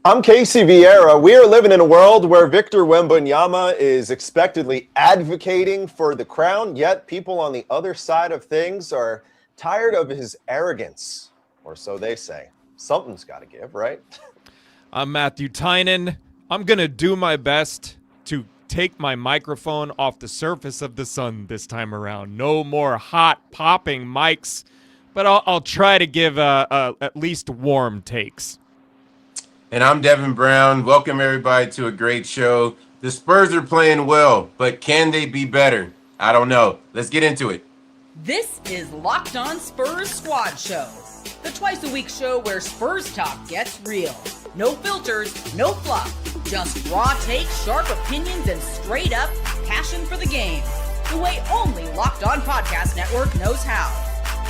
I'm Casey Viera. We are living in a world where Victor Wembanyama is expectedly advocating for the crown, yet people on the other side of things are tired of his arrogance, or so they say. Something's got to give, right? I'm Matthew Tynan. I'm going to do my best to take my microphone off the surface of the sun this time around. No more hot popping mics, but I'll try to give at least warm takes. And I'm Devin Brown. Welcome, everybody, to a great show. The Spurs are playing well, but can they be better? I don't know. Let's get into it. This is Locked On Spurs Squad Show, the twice-a-week show where Spurs talk gets real. No filters, no fluff, just raw takes, sharp opinions, and straight-up passion for the game. The way only Locked On Podcast Network knows how.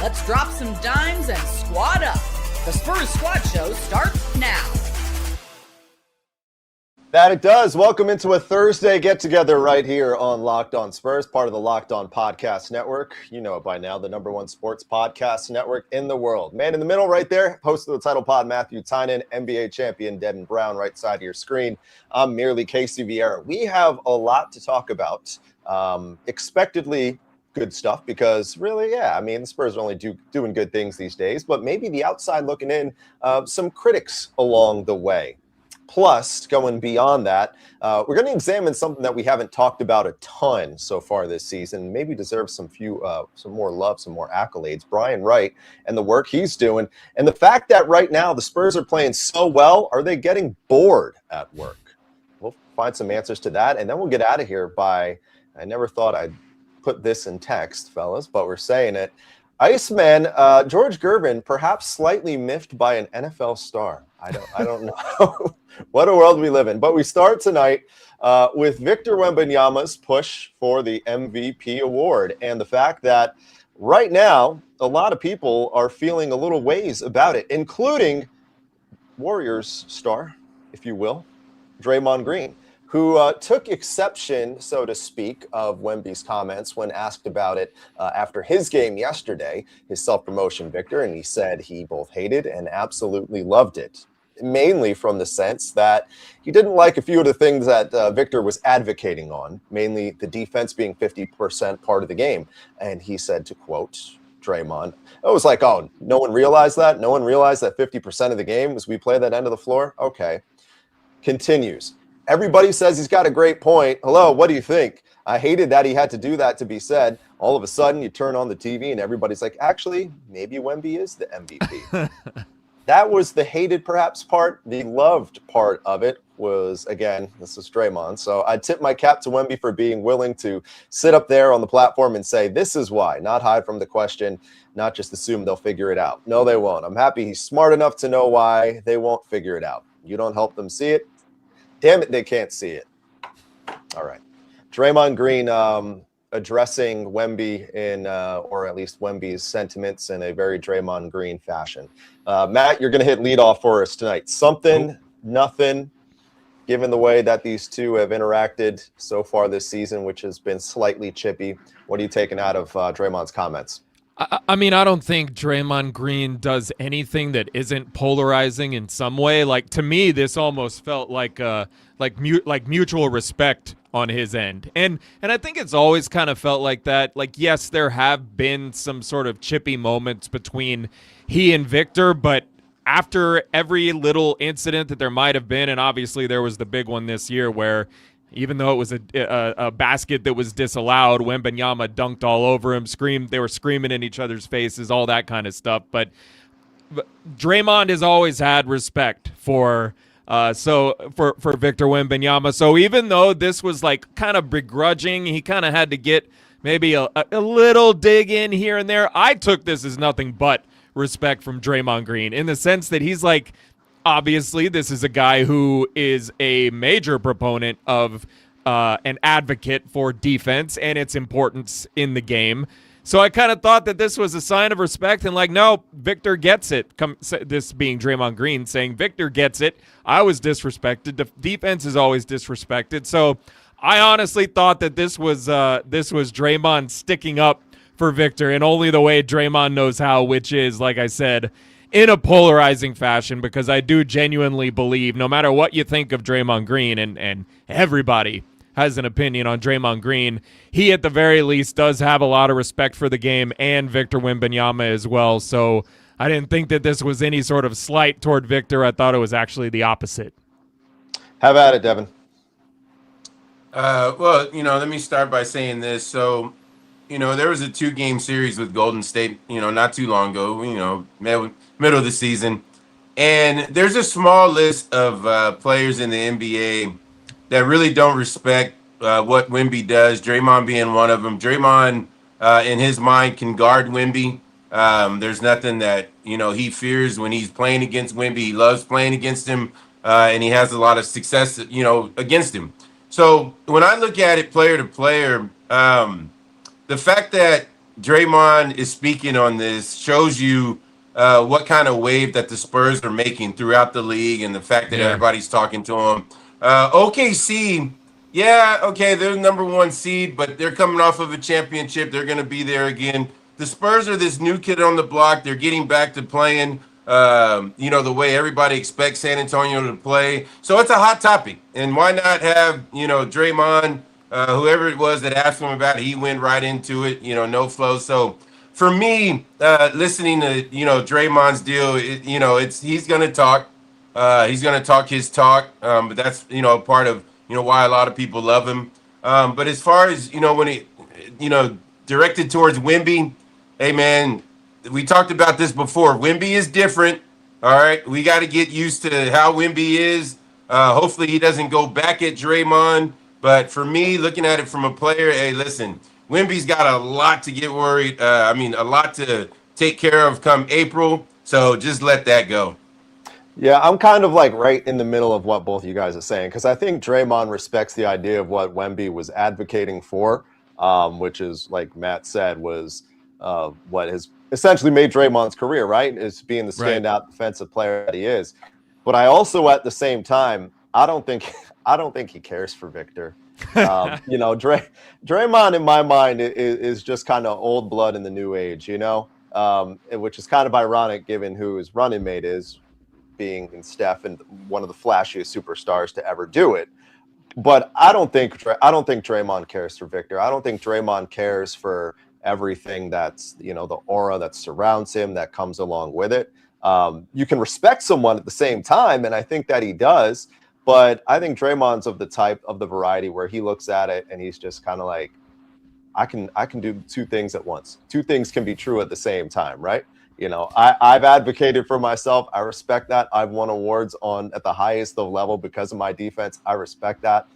Let's drop some dimes and squad up. The Spurs Squad Show starts now. That it does. Welcome into a Thursday get-together right here on Locked On Spurs, part of the Locked On Podcast Network. You know it by now, the #1 sports podcast network in the world. Man in the middle right there, host of the title pod, Matthew Tynan, NBA champion Devin Brown, right side of your screen. I'm merely Casey Viera. We have a lot to talk about. Expectedly good stuff because really, the Spurs are only doing good things these days, but maybe the outside looking in, some critics along the way. Plus, going beyond that, we're going to examine something that we haven't talked about a ton so far this season. Maybe deserves some more love, some more accolades. Brian Wright and the work he's doing, and the fact that right now the Spurs are playing so well. Are they getting bored at work? We'll find some answers to that, and then we'll get out of here by. I never thought I'd put this in text, fellas, but we're saying it. Iceman, George Gervin, perhaps slightly miffed by an NFL star. I don't know. What a world we live in. But we start tonight with Victor Wembanyama's push for the MVP award and the fact that right now a lot of people are feeling a little ways about it, including Warriors star, if you will, Draymond Green, who took exception, so to speak, of Wemby's comments when asked about it after his game yesterday, his self-promotion victor, and he said he both hated and absolutely loved it, mainly from the sense that he didn't like a few of the things that Victor was advocating on, mainly the defense being 50% part of the game. And he said, to quote Draymond, it was like, oh, no one realized that? No one realized that 50% of the game was we play that end of the floor? Okay. Continues. Everybody says he's got a great point. Hello, what do you think? I hated that he had to do that to be said. All of a sudden, you turn on the TV and everybody's like, actually, maybe Wemby is the MVP. That was the hated perhaps part. The loved part of it was, again, this is Draymond. So I tip my cap to Wemby for being willing to sit up there on the platform and say, this is why, not hide from the question, not just assume they'll figure it out. No, they won't. I'm happy he's smart enough to know why they won't figure it out. You don't help them see it. Damn it, they can't see it. All right. Draymond Green addressing Wemby or at least Wemby's sentiments in a very Draymond Green fashion. Matt, you're going to hit leadoff for us tonight. Something, nothing, given the way that these two have interacted so far this season, which has been slightly chippy. What are you taking out of Draymond's comments? I mean, I don't think Draymond Green does anything that isn't polarizing in some way. Like, to me, this almost felt like mutual respect on his end. And I think it's always kind of felt like that. Like, yes, there have been some sort of chippy moments between he and Victor, but after every little incident that there might have been, and obviously there was the big one this year where even though it was a basket that was disallowed, Wembanyama dunked all over him, they were screaming in each other's faces, all that kind of stuff. But Draymond has always had respect for Victor Wembanyama. So even though this was like kind of begrudging, he kind of had to get maybe a little dig in here and there. I took this as nothing but respect from Draymond Green in the sense that he's like, obviously, this is a guy who is a major proponent of an advocate for defense and its importance in the game. So I kind of thought that this was a sign of respect and like, no, Victor gets it. This being Draymond Green saying Victor gets it. I was disrespected. The defense is always disrespected. So I honestly thought that this was Draymond sticking up for Victor in only the way Draymond knows how, which is, like I said, in a polarizing fashion, because I do genuinely believe, no matter what you think of Draymond Green, and everybody has an opinion on Draymond Green, he at the very least does have a lot of respect for the game, and Victor Wembanyama as well. So I didn't think that this was any sort of slight toward Victor. I thought it was actually the opposite. Have at it, Devin. Well, let me start by saying this. So, there was a 2-game series with Golden State, not too long ago, middle of the season. And there's a small list of players in the NBA that really don't respect what Wemby does, Draymond being one of them. Draymond, in his mind, can guard Wemby. There's nothing that, he fears when he's playing against Wemby. He loves playing against him, and he has a lot of success, against him. So when I look at it player to player, the fact that Draymond is speaking on this shows you what kind of wave that the Spurs are making throughout the league, and the fact that everybody's talking to him. OKC, they're the number 1 seed, but they're coming off of a championship. They're going to be there again. The Spurs are this new kid on the block. They're getting back to playing, the way everybody expects San Antonio to play. So it's a hot topic. And why not have, Draymond, whoever it was that asked him about it, he went right into it, no flow. So for me, listening to, Draymond's deal, he's going to talk. He's going to talk his talk, but that's, part of, why a lot of people love him. But as far as, when he, directed towards Wemby, hey, man, we talked about this before. Wemby is different, all right? We got to get used to how Wemby is. Hopefully he doesn't go back at Draymond. But for me, looking at it from a player, hey, listen, Wemby's got a lot to get worried. A lot to take care of come April. So just let that go. Yeah, I'm kind of like right in the middle of what both of you guys are saying, because I think Draymond respects the idea of what Wemby was advocating for, which is, like Matt said, was what has essentially made Draymond's career, right? Is being the standout defensive player that he is. But I also, at the same time, I don't think he cares for Victor. Draymond in my mind is just kind of old blood in the new age, which is kind of ironic given who his running mate is, being in Steph and one of the flashiest superstars to ever do it. But I don't think Draymond cares for Victor. I don't think Draymond cares for everything that's, the aura that surrounds him, that comes along with it. You can respect someone at the same time, and I think that he does. But I think Draymond's of the variety where he looks at it and he's just kind of like, I can do 2 things at once. 2 things can be true at the same time, right? I've advocated for myself. I respect that. I've won awards at the highest of level because of my defense. I respect that.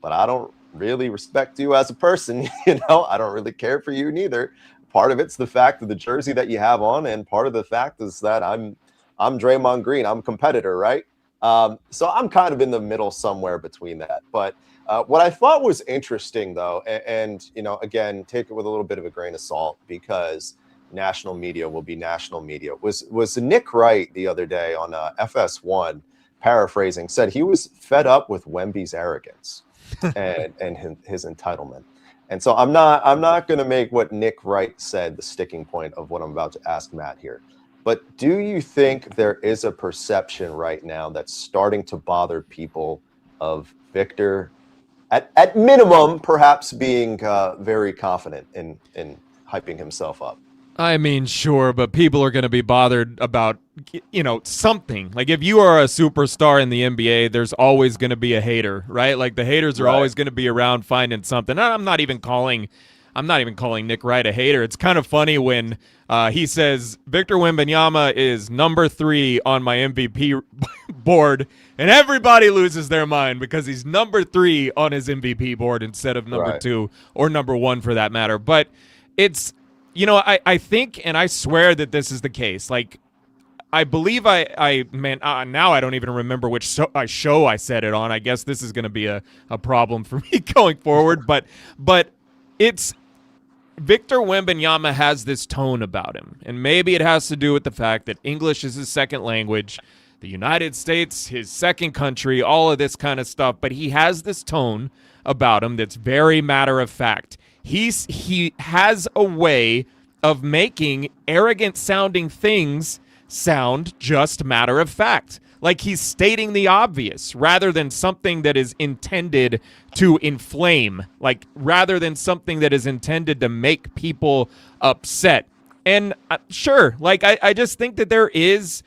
But I don't really respect you as a person. I don't really care for you neither. Part of it's the fact of the jersey that you have on, and part of the fact is that I'm Draymond Green. I'm a competitor, right? So I'm kind of in the middle somewhere between that. But what I thought was interesting, though, and again, take it with a little bit of a grain of salt, because national media will be national media, was Nick Wright the other day on FS1, paraphrasing, said he was fed up with Wemby's arrogance and his entitlement. And so I'm not going to make what Nick Wright said the sticking point of what I'm about to ask Matt here. But do you think there is a perception right now that's starting to bother people of Victor, at minimum, perhaps being very confident in hyping himself up? I mean, sure, but people are going to be bothered about, something. Like, if you are a superstar in the NBA, there's always going to be a hater, right? Like, the haters are always going to be around finding something. I'm not even calling Nick Wright a hater. It's kind of funny when he says Victor Wembanyama is number 3 on my MVP board, and everybody loses their mind because he's number 3 on his MVP board instead of number 2 or number 1 for that matter. But it's, I think, and I swear that this is the case. Like, I believe now I don't even remember which show I said it on. I guess this is going to be a problem for me going forward. But it's Victor Wembanyama has this tone about him, and maybe it has to do with the fact that English is his second language, the United States his second country, all of this kind of stuff. But he has this tone about him that's very matter of fact. He has a way of making arrogant sounding things sound just matter of fact. Like he's stating the obvious rather than something that is intended to inflame, like rather than something that is intended to make people upset. And sure, like I just think that there is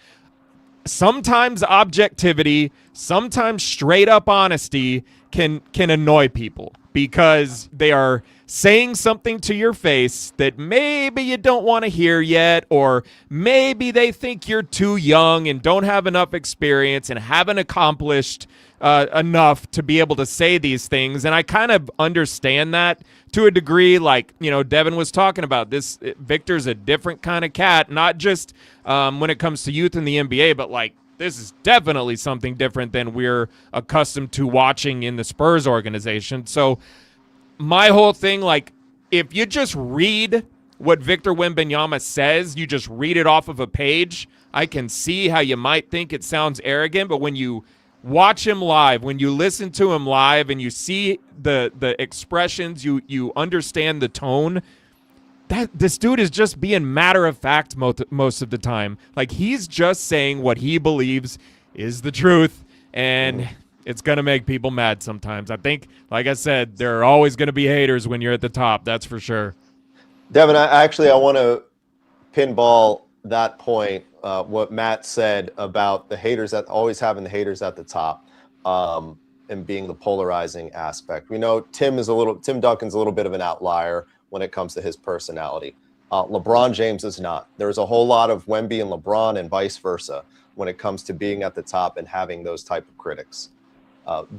sometimes objectivity, sometimes straight up honesty can annoy people because they are saying something to your face that maybe you don't want to hear yet, or maybe they think you're too young and don't have enough experience and haven't accomplished enough to be able to say these things. And I kind of understand that to a degree. Like, you know, Devin was talking about this. Victor's a different kind of cat, not just when it comes to youth in the NBA, but like this is definitely something different than we're accustomed to watching in the Spurs organization. So my whole thing, like, if you just read what Victor Wembanyama says, you just read it off of a page, I can see how you might think it sounds arrogant, but when you watch him live, when you listen to him live and you see the expressions, you understand the tone, that this dude is just being matter of fact most of the time. Like, he's just saying what he believes is the truth, and it's going to make people mad sometimes. I think, like I said, there are always going to be haters when you're at the top. That's for sure. Devin, I want to pinball that point, what Matt said about the haters, that always having the haters at the top, and being the polarizing aspect. We know Tim Duncan's a little bit of an outlier when it comes to his personality. LeBron James is not. There's a whole lot of Wemby and LeBron and vice versa when it comes to being at the top and having those type of critics.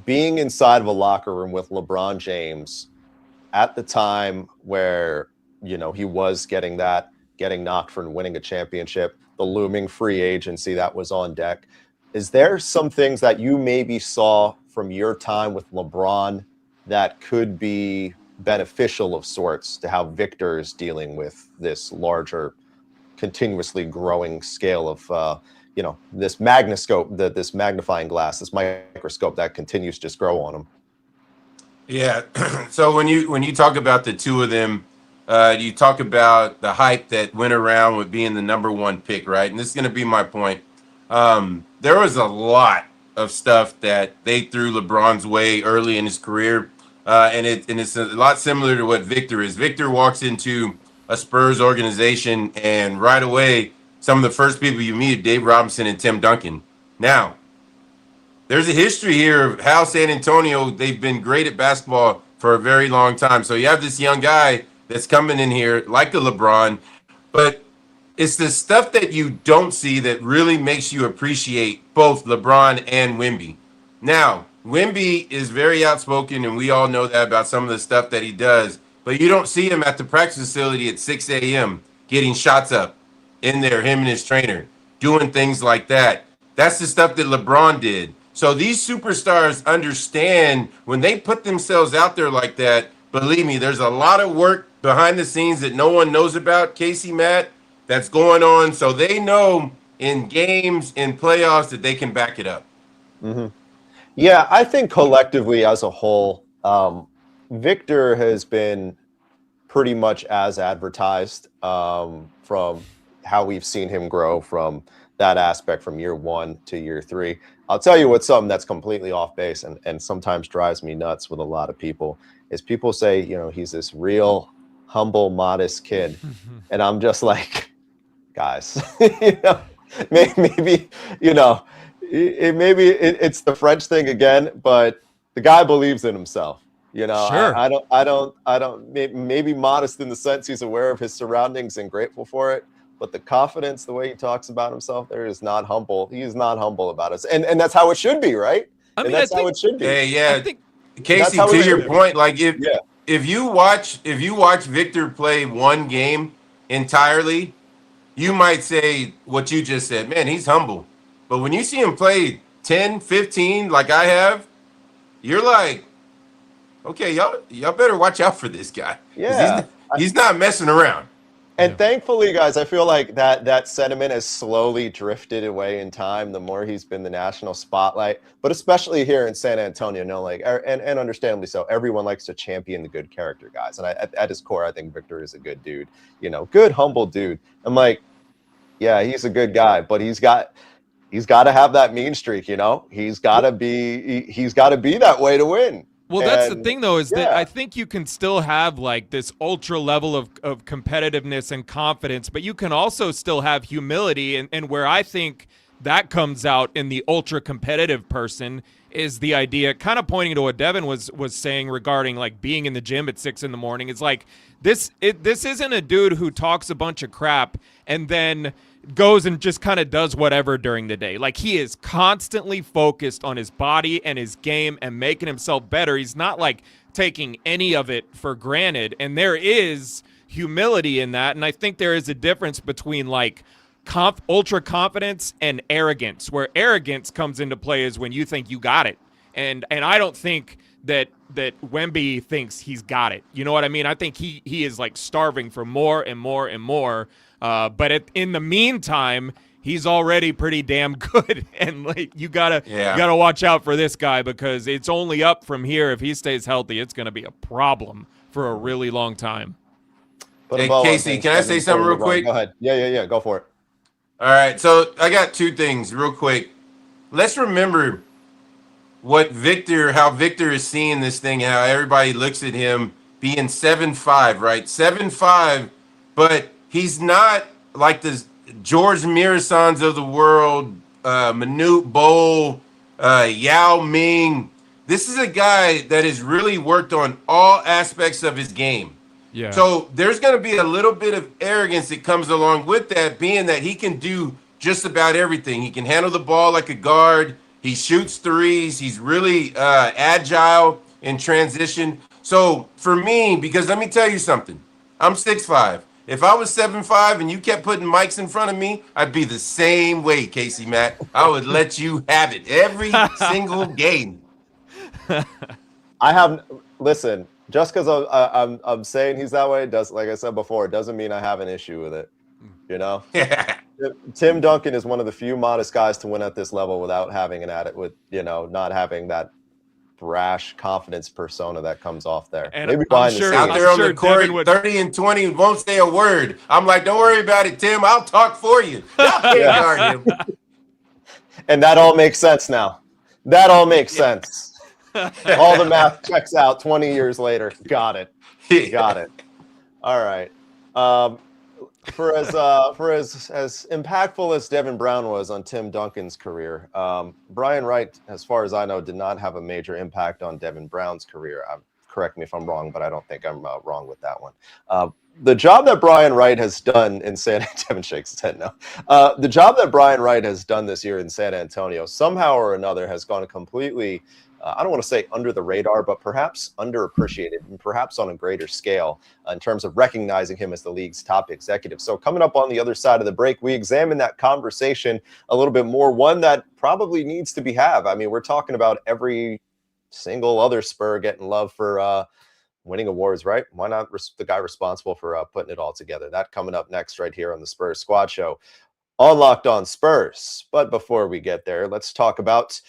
Being inside of a locker room with LeBron James at the time where, you know, he was getting knocked for winning a championship, the looming free agency that was on deck. Is there some things that you maybe saw from your time with LeBron that could be beneficial of sorts to how Victor is dealing with this larger, continuously growing scale of, this this magnifying glass, this microscope that continues to just grow on him? Yeah. So when you talk about the two of them, you talk about the hype that went around with being the number one pick, right? And this is going to be my point. There was a lot of stuff that they threw LeBron's way early in his career, and it's a lot similar to what Victor is. Victor walks into a Spurs organization, and right away, some of the first people you meet are Dave Robinson and Tim Duncan. Now, there's a history here of how San Antonio, they've been great at basketball for a very long time. So you have this young guy that's coming in here like a LeBron, but it's the stuff that you don't see that really makes you appreciate both LeBron and Wemby. Now, Wemby is very outspoken, and we all know that about some of the stuff that he does, but you don't see him at the practice facility at 6 a.m. getting shots up in there, him and his trainer, doing things like that. That's the stuff that LeBron did. So these superstars understand when they put themselves out there like that, believe me, there's a lot of work behind the scenes that no one knows about, Casey, Matt, that's going on. So they know in games, in playoffs, that they can back it up. Mm-hmm. Yeah, I think collectively as a whole, Victor has been pretty much as advertised from how we've seen him grow from that aspect from year 1 to year 3. I'll tell you what's something that's completely off base and sometimes drives me nuts with a lot of people is people say, you know, he's this real humble, modest kid. And I'm just like, guys, maybe it's the French thing again, but the guy believes in himself. You know, sure. I don't, maybe modest in the sense he's aware of his surroundings and grateful for it. But the confidence, the way he talks about himself, there is not humble. He is not humble about us, and that's how it should be, right? I mean, that's how it should be. Yeah. Casey, to your point, like if you watch Victor play one game entirely, you might say what you just said. Man, he's humble. But when you see him play 10, 15, like I have, you're like, okay, y'all better watch out for this guy. Yeah, he's not messing around. And thankfully, guys, I feel like that sentiment has slowly drifted away in time. The more he's been the national spotlight, but especially here in San Antonio, and understandably so, everyone likes to champion the good character guys. And at his core, I think Victor is a good dude, good, humble dude. I'm like, Yeah, he's a good guy, but he's got to have that mean streak, you know? He's got to be that way to win. Well, that's the And thing, though, is that yeah, I think you can still have like this ultra level of competitiveness and confidence, but you can also still have humility. And where I think that comes out in the ultra competitive person is the idea, kind of pointing to what Devin was saying regarding like being in the gym at 6 a.m. It's like this isn't a dude who talks a bunch of crap and then goes and just kind of does whatever during the day. Like, he is constantly focused on his body and his game and making himself better. He's not like taking any of it for granted. And there is humility in that. And I think there is a difference between like ultra confidence and arrogance, where arrogance comes into play is when you think you got it. And I don't think that Wemby thinks he's got it. You know what I mean? I think he is like starving for more and more and more. But in the meantime, he's already pretty damn good, and like you gotta watch out for this guy, because it's only up from here. If he stays healthy, it's gonna be a problem for a really long time. Hey, Casey, can I say something real quick? Go ahead. Yeah. Go for it. All right, so I got two things real quick. Let's remember how Victor is seeing this thing, and how everybody looks at him being 7'5", right? 7'5", but he's not like the George Mirasans of the world, Manute Bol, Yao Ming. This is a guy that has really worked on all aspects of his game. Yeah. So there's going to be a little bit of arrogance that comes along with that, being that he can do just about everything. He can handle the ball like a guard. He shoots threes. He's really agile in transition. So for me, because let me tell you something, I'm 6'5". If I was 7'5" and you kept putting mics in front of me, I'd be the same way, Casey Matt. I would let you have it every single game. Listen, just because I'm saying he's that way, like I said before, it doesn't mean I have an issue with it. You know? Tim Duncan is one of the few modest guys to win at this level without having not having that brash confidence persona that comes off there. And maybe I'm sure, out there on the court, 30 and 20, won't say a word. I'm like, don't worry about it, Tim. I'll talk for you. Y'all can't guard him. And that all makes sense now. That all makes sense. All the math checks out 20 years later. Got it. All right. For as impactful as Devin Brown was on Tim Duncan's career, Brian Wright, as far as I know, did not have a major impact on Devin Brown's career. Correct me if I'm wrong, but I don't think I'm wrong with that one. The job that Brian Wright has done in Devin shakes his head now. The job that Brian Wright has done this year in San Antonio, somehow or another, has gone completely, I don't want to say under the radar, but perhaps underappreciated, and perhaps on a greater scale in terms of recognizing him as the league's top executive. So coming up on the other side of the break, we examine that conversation a little bit more, one that probably needs to be had. I mean, we're talking about every single other Spur getting love for winning awards, right? Why not the guy responsible for putting it all together? That coming up next right here on the Spurs Squad Show on Locked On Spurs. But before we get there, let's talk about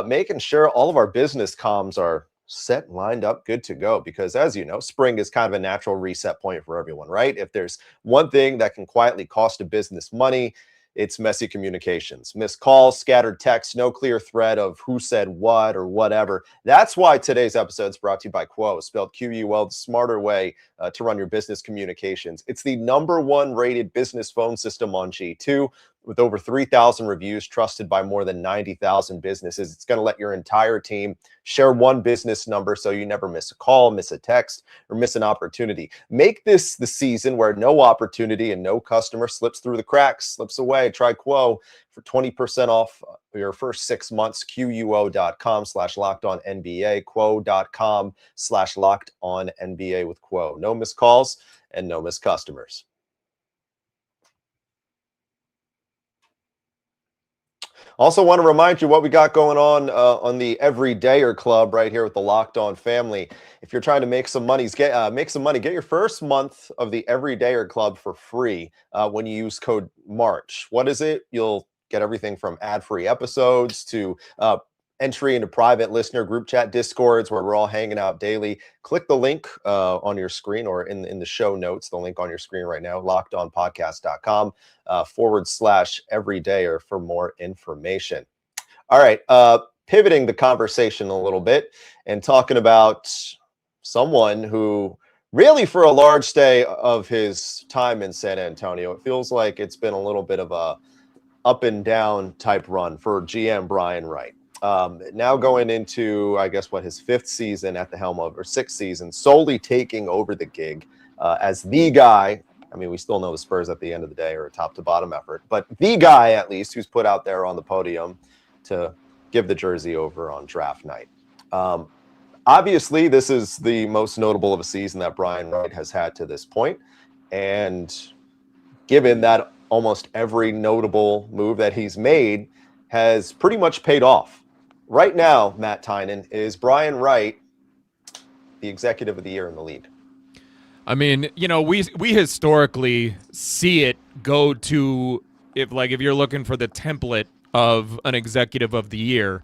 making sure all of our business comms are set, lined up, good to go. Because as you know, spring is kind of a natural reset point for everyone, right? If there's one thing that can quietly cost a business money, it's messy communications, missed calls, scattered texts, no clear thread of who said what or whatever. That's why today's episode is brought to you by Quo, spelled Q-U-O, the smarter way to run your business communications. It's the #1 rated business phone system on G2 with over 3,000 reviews, trusted by more than 90,000 businesses. It's going to let your entire team share one business number so you never miss a call, miss a text, or miss an opportunity. Make this the season where no opportunity and no customer slips through the cracks, slips away. Try Quo for 20% off your first 6 months. QUO.com/LockedOnNBA. Quo.com/LockedOnNBA with Quo. No missed calls and no missed customers. Also want to remind you what we got going on the Everydayer Club right here with the Locked On family. If you're trying to make some money, get your first month of the Everydayer Club for free when you use code MARCH. What is it? You'll get everything from ad-free episodes to entry into private listener group chat Discords where we're all hanging out daily. Click the link on your screen or in the show notes, the link on your screen right now, lockedonpodcast.com /everyday for more information. All right, pivoting the conversation a little bit and talking about someone who really for a large stay of his time in San Antonio, it feels like it's been a little bit of a up and down type run for GM Brian Wright. Now going into, I guess, his fifth season at the helm of, or sixth season, solely taking over the gig as the guy. I mean, we still know the Spurs at the end of the day are a top to bottom effort, but the guy at least who's put out there on the podium to give the jersey over on draft night. Obviously, this is the most notable of a season that Brian Wright has had to this point. And given that almost every notable move that he's made has pretty much paid off. Right now, Matt Tynan, is Brian Wright the executive of the year in the league? I mean, we historically see it go to, if you're looking for the template of an executive of the year,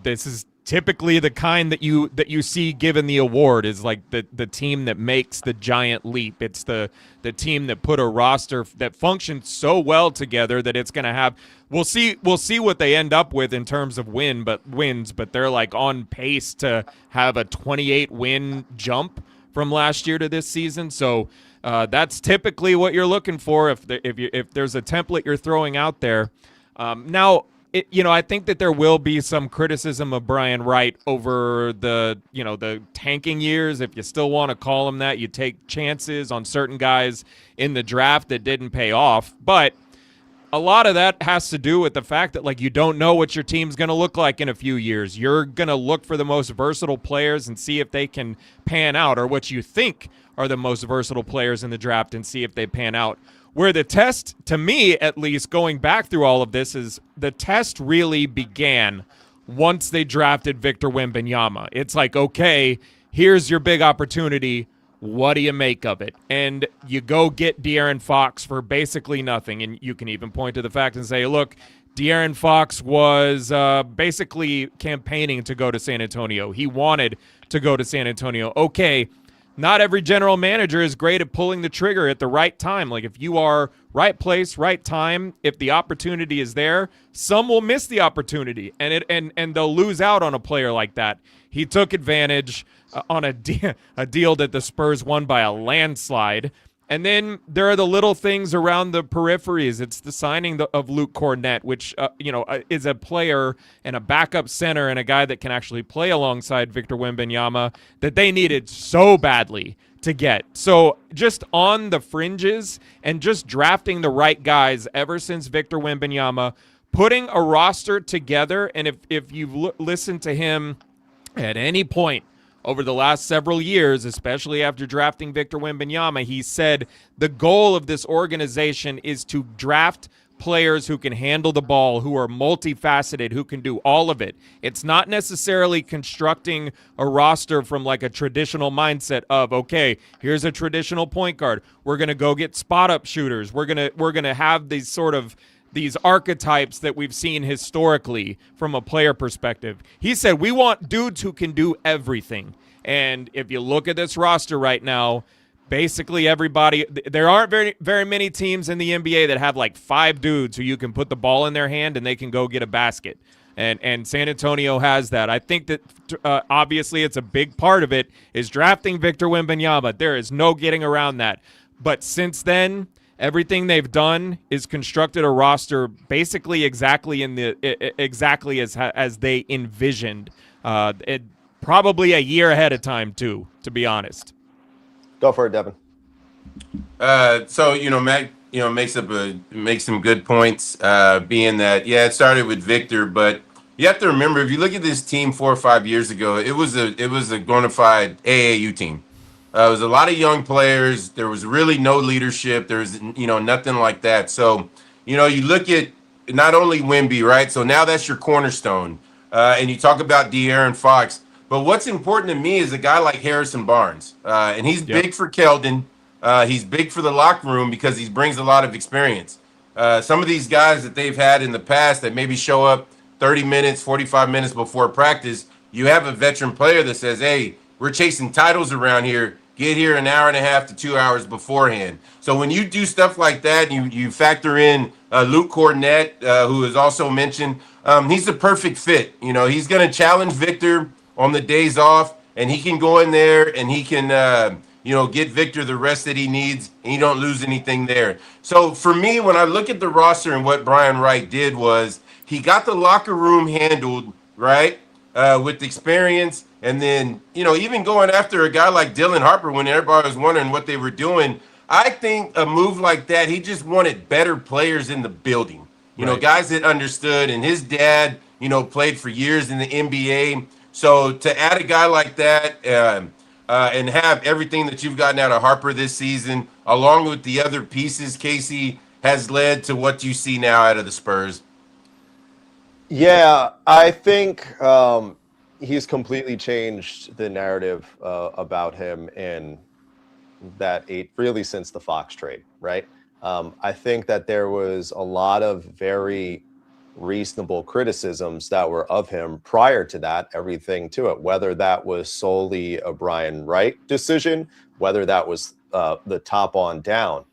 this is typically the kind that you see given the award is like the team that makes the giant leap. It's the team that put a roster that functions so well together that it's going to have. We'll see what they end up with in terms of wins, but they're like on pace to have a 28 win jump from last year to this season. So that's typically what you're looking for if there's a template you're throwing out there. Now, I think that there will be some criticism of Brian Wright over the tanking years. If you still want to call him that, you take chances on certain guys in the draft that didn't pay off. But a lot of that has to do with the fact that you don't know what your team's going to look like in a few years. You're going to look for the most versatile players and see if they can pan out, or what you think are the most versatile players in the draft and see if they pan out. Where the test, to me at least, going back through all of this, is the test really began once they drafted Victor Wembanyama. It's like, okay, here's your big opportunity. What do you make of it? And you go get De'Aaron Fox for basically nothing. And you can even point to the fact and say, look, De'Aaron Fox was basically campaigning to go to San Antonio. He wanted to go to San Antonio. Okay, not every general manager is great at pulling the trigger at the right time. Like, if you are right place, right time, if the opportunity is there, some will miss the opportunity and they'll lose out on a player like that. He took advantage on a deal that the Spurs won by a landslide. And then there are the little things around the peripheries. It's the signing of Luke Cornett, which is a player and a backup center and a guy that can actually play alongside Victor Wembanyama that they needed so badly to get. So just on the fringes and just drafting the right guys ever since Victor Wembanyama, putting a roster together. And if you've listened to him at any point over the last several years, especially after drafting Victor Wembanyama, he said the goal of this organization is to draft players who can handle the ball, who are multifaceted, who can do all of it. It's not necessarily constructing a roster from like a traditional mindset of, okay, here's a traditional point guard. We're going to go get spot-up shooters. We're going to have these archetypes that we've seen historically from a player perspective. He said, we want dudes who can do everything. And if you look at this roster right now, basically everybody, there aren't very many teams in the NBA that have like 5 dudes who you can put the ball in their hand and they can go get a basket. And San Antonio has that. I think that obviously it's a big part of it is drafting Victor Wembanyama. There is no getting around that. But since then, everything they've done is constructed a roster basically exactly as they envisioned. Probably a year ahead of time too, to be honest. Go for it, Devin. So Matt, makes some good points. Being that, it started with Victor, but you have to remember, if you look at this team 4 or 5 years ago, it was a bona fide AAU team. It was a lot of young players. There was really no leadership. There was, nothing like that. So, you look at not only Wemby, right? So now that's your cornerstone. And you talk about De'Aaron Fox. But what's important to me is a guy like Harrison Barnes. And he's big for Keldon. He's big for the locker room because he brings a lot of experience. Some of these guys that they've had in the past that maybe show up 30 minutes, 45 minutes before practice, you have a veteran player that says, hey, we're chasing titles around here. Get here an hour and a half to 2 hours beforehand. So when you do stuff like that, you factor in Luke Cornett, who is also mentioned. He's the perfect fit. He's going to challenge Victor on the days off, and he can go in there and he can, get Victor the rest that he needs, and you don't lose anything there. So for me, when I look at the roster and what Brian Wright did was he got the locker room handled, right, with experience. And then, even going after a guy like Dylan Harper when everybody was wondering what they were doing, I think a move like that, he just wanted better players in the building, guys that understood. And his dad, played for years in the NBA. So to add a guy like that and have everything that you've gotten out of Harper this season, along with the other pieces, Casey, has led to what you see now out of the Spurs. Yeah, I think he's completely changed the narrative about him in that really since the Fox trade, right? I think that there was a lot of very reasonable criticisms that were of him prior to that, everything to it, whether that was solely a Brian Wright decision, whether that was the top on down.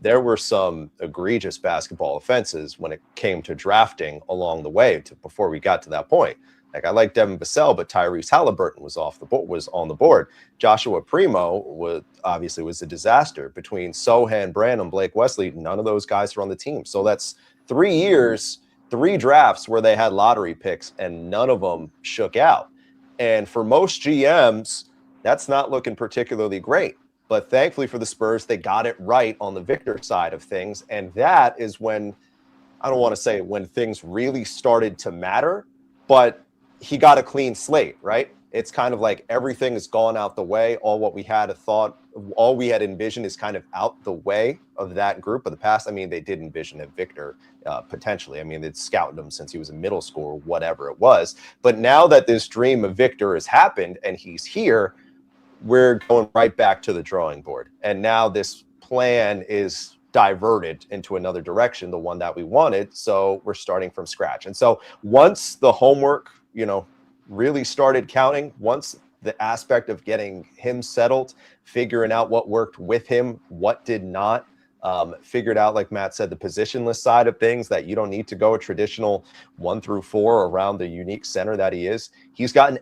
There were some egregious basketball offenses when it came to drafting along the way before we got to that point. Like, I like Devin Vassell, but Tyrese Halliburton was on the board. Joshua Primo was a disaster. Between Sohan, Brandon, Blake Wesley, none of those guys are on the team. So that's 3 years, 3 drafts where they had lottery picks and none of them shook out. And for most GMs, that's not looking particularly great. But thankfully for the Spurs, they got it right on the Victor side of things. And that is when, I don't want to say when things really started to matter, but he got a clean slate, right? It's kind of like everything has gone out the way. All we had envisioned is kind of out the way of that group of the past. I mean, they did envision a Victor potentially. I mean, they'd scouted him since he was in middle school or whatever it was. But now that this dream of Victor has happened and he's here, we're going right back to the drawing board. And now this plan is diverted into another direction, the one that we wanted. So we're starting from scratch. And so once the homework, really started counting, once the aspect of getting him settled, figuring out what worked with him, what did not, figured out, like Matt said, the positionless side of things, that you don't need to go a traditional 1 through 4 around the unique center that he is. He's gotten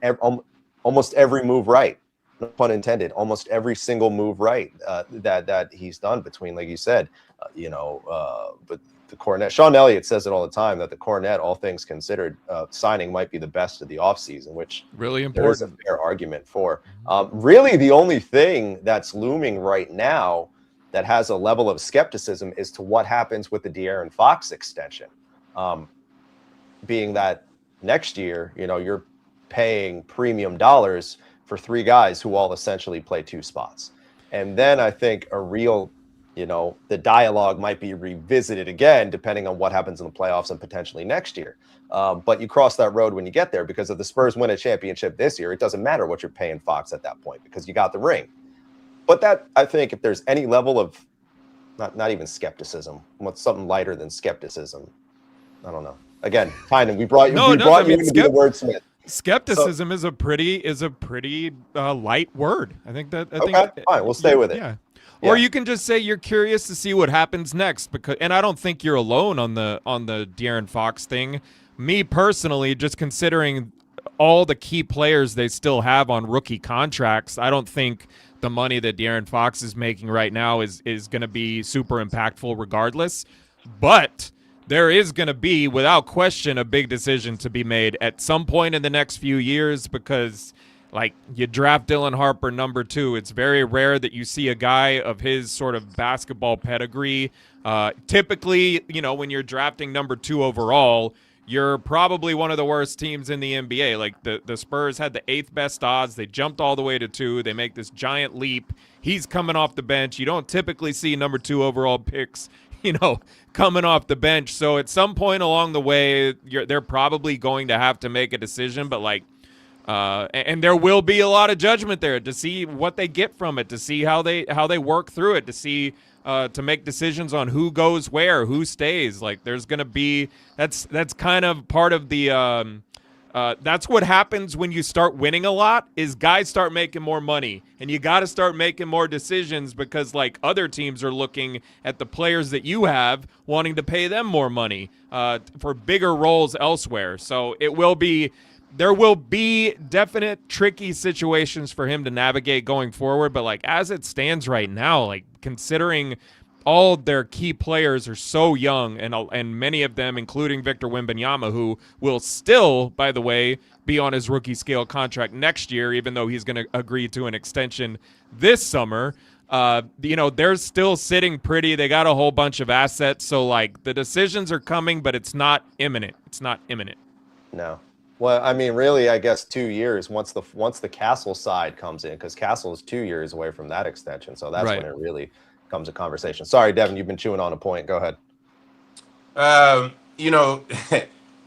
almost every move right. No pun intended, almost every single move right that he's done between, like you said, but the Cornett, Sean Elliott says it all the time that the Cornett, all things considered, signing might be the best of the offseason, which really there is a important fair argument for. Really, the only thing that's looming right now that has a level of skepticism is to what happens with the De'Aaron Fox extension. Being that next year, you're paying premium dollars for 3 guys who all essentially play 2 spots. And then I think a real, the dialogue might be revisited again, depending on what happens in the playoffs and potentially next year. But you cross that road when you get there, because if the Spurs win a championship this year, it doesn't matter what you're paying Fox at that point because you got the ring. But that, I think, if there's any level of not even skepticism, what's something lighter than skepticism? I don't know. Again, Tynan, we brought you in to be the wordsmith. Skepticism is a pretty light word. I think fine, we'll stay with it. Yeah. Or you can just say you're curious to see what happens next, and I don't think you're alone on the De'Aaron Fox thing. Me personally, just considering all the key players they still have on rookie contracts, I don't think the money that De'Aaron Fox is making right now is going to be super impactful regardless. But there is going to be, without question, a big decision to be made at some point in the next few years, because like, you draft Dylan Harper number 2. It's very rare that you see a guy of his sort of basketball pedigree. Typically, when you're drafting number 2 overall, you're probably one of the worst teams in the NBA. Like, the Spurs had the 8th best odds. They jumped all the way to 2. They make this giant leap. He's coming off the bench. You don't typically see number 2 overall picks, coming off the bench. So at some point along the way, they're probably going to have to make a decision. But and there will be a lot of judgment there to see what they get from it, to see how they work through it, to see to make decisions on who goes where, who stays. Like there's going to be that's kind of part of the that's what happens when you start winning a lot is guys start making more money, and you got to start making more decisions because like other teams are looking at the players that you have wanting to pay them more money for bigger roles elsewhere. So there will be definite tricky situations for him to navigate going forward. But like as it stands right now, like considering all their key players are so young, and many of them, including Victor Wembanyama, who will still, by the way, be on his rookie scale contract next year, even though he's going to agree to an extension this summer. They're still sitting pretty. They got a whole bunch of assets, so like the decisions are coming, but it's not imminent. It's not imminent. No. Well, I mean, really, I guess 2 years once the Castle side comes in, because Castle is 2 years away from that extension, so that's when it really comes a conversation. Sorry, Devin, you've been chewing on a point. Go ahead.